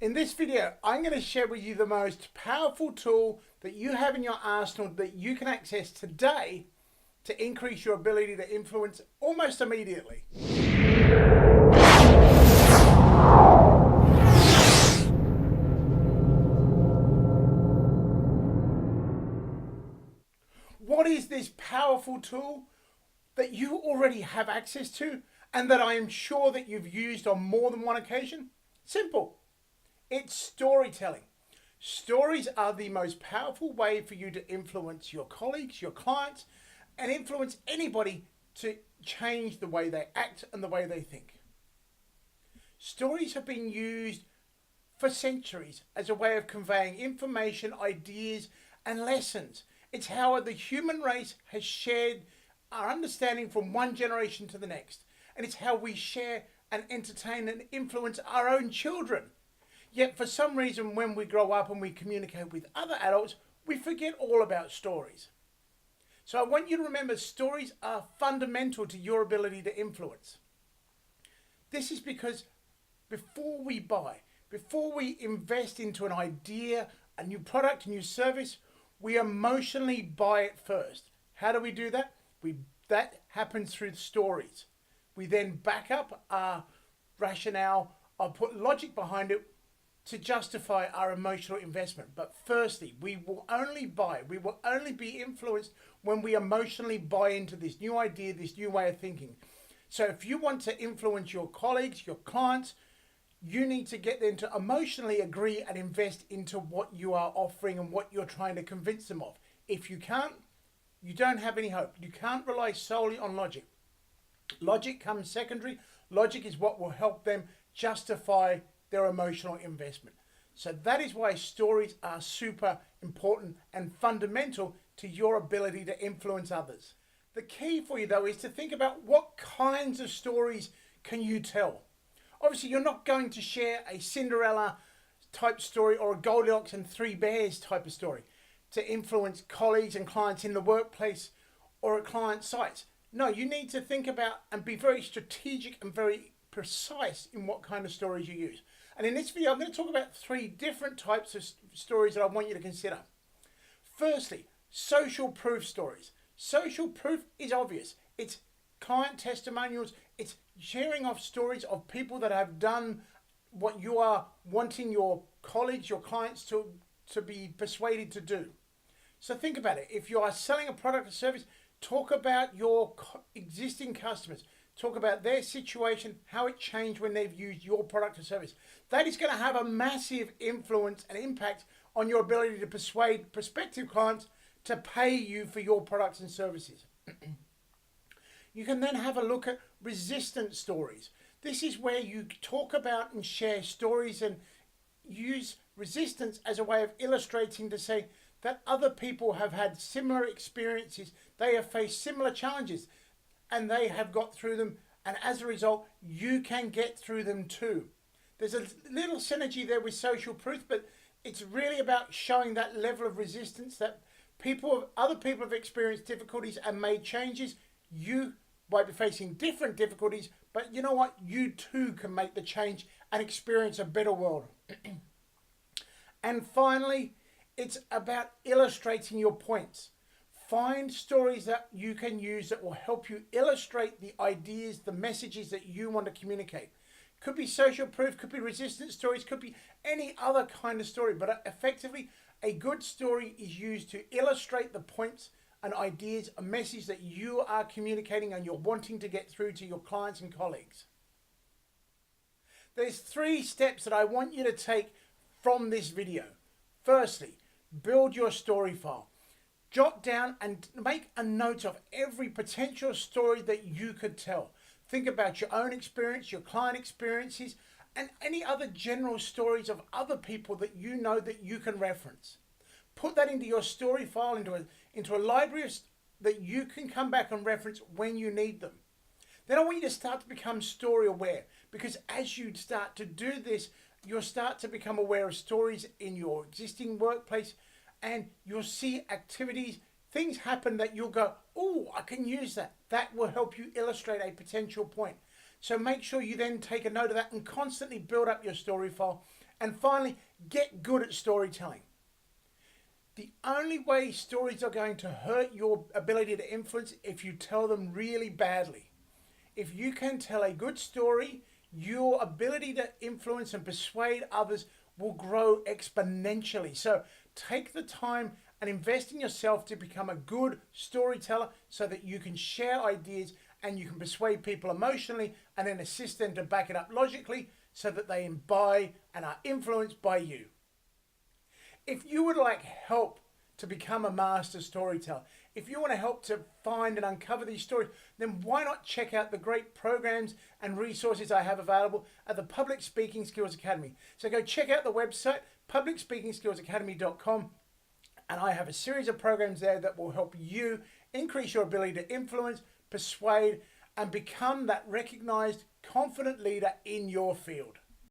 In this video, I'm going to share with you the most powerful tool that you have in your arsenal that you can access today to increase your ability to influence almost immediately. What is this powerful tool that you already have access to and that I am sure that you've used on more than one occasion? Simple. It's storytelling. Stories are the most powerful way for you to influence your colleagues, your clients, and influence anybody to change the way they act and the way they think. Stories have been used for centuries as a way of conveying information, ideas, and lessons. It's how the human race has shared our understanding from one generation to the next. And it's how we share and entertain and influence our own children. Yet for some reason, when we grow up and we communicate with other adults, we forget all about stories. So I want you to remember stories are fundamental to your ability to influence. This is because before we buy, before we invest into an idea, a new product, a new service, we emotionally buy it first. How do we do that? That happens through stories. We then back up our rationale, or put logic behind it to justify our emotional investment. But firstly, we will only be influenced when we emotionally buy into this new idea, this new way of thinking. So if you want to influence your colleagues, your clients, you need to get them to emotionally agree and invest into what you are offering and what you're trying to convince them of. If you can't, you don't have any hope. You can't rely solely on logic. Logic comes secondary. Logic is what will help them justify their emotional investment. So that is why stories are super important and fundamental to your ability to influence others. The key for you though is to think about what kinds of stories can you tell. Obviously you're not going to share a Cinderella type story or a Goldilocks and Three Bears type of story to influence colleagues and clients in the workplace or at client sites. No, you need to think about and be very strategic and very precise in what kind of stories you use. And in this video, I'm going to talk about 3 different types of stories that I want you to consider. Firstly, social proof stories. Social proof is obvious. It's client testimonials. It's sharing of stories of people that have done what you are wanting your colleagues, your clients to be persuaded to do. So think about it. If you are selling a product or service, talk about your existing customers. Talk about their situation, how it changed when they've used your product or service. That is going to have a massive influence and impact on your ability to persuade prospective clients to pay you for your products and services. You can then have a look at resistance stories. This is where you talk about and share stories and use resistance as a way of illustrating to say that other people have had similar experiences, they have faced similar challenges, and they have got through them, and as a result, you can get through them too. There's a little synergy there with social proof, but it's really about showing that level of resistance that other people have experienced difficulties and made changes. You might be facing different difficulties, but you know what? You too can make the change and experience a better world. And finally, it's about illustrating your points. Find stories that you can use that will help you illustrate the ideas, the messages that you want to communicate. Could be social proof, could be resistance stories, could be any other kind of story. But effectively, a good story is used to illustrate the points and ideas, a message that you are communicating and you're wanting to get through to your clients and colleagues. There's 3 steps that I want you to take from this video. Firstly, build your story file. Jot down and make a note of every potential story that you could tell. Think about your own experience, your client experiences, and any other general stories of other people that you know that you can reference. Put that into your story file, into a library that you can come back and reference when you need them. Then I want you to start to become story aware, because as you start to do this, you'll start to become aware of stories in your existing workplace, and you'll see activities, things happen that you'll go, oh, I can use that. That will help you illustrate a potential point. So make sure you then take a note of that and constantly build up your story file And finally, get good at storytelling. The only way stories are going to hurt your ability to influence if you tell them really badly. If you can tell a good story, your ability to influence and persuade others will grow exponentially. So take the time and invest in yourself to become a good storyteller so that you can share ideas and you can persuade people emotionally and then assist them to back it up logically so that they imbibe and are influenced by you. If you would like help to become a master storyteller, if you want to help to find and uncover these stories, then why not check out the great programs and resources I have available at the Public Speaking Skills Academy. So go check out the website, Academy.com, and I have a series of programs there that will help you increase your ability to influence, persuade, and become that recognized, confident leader in your field.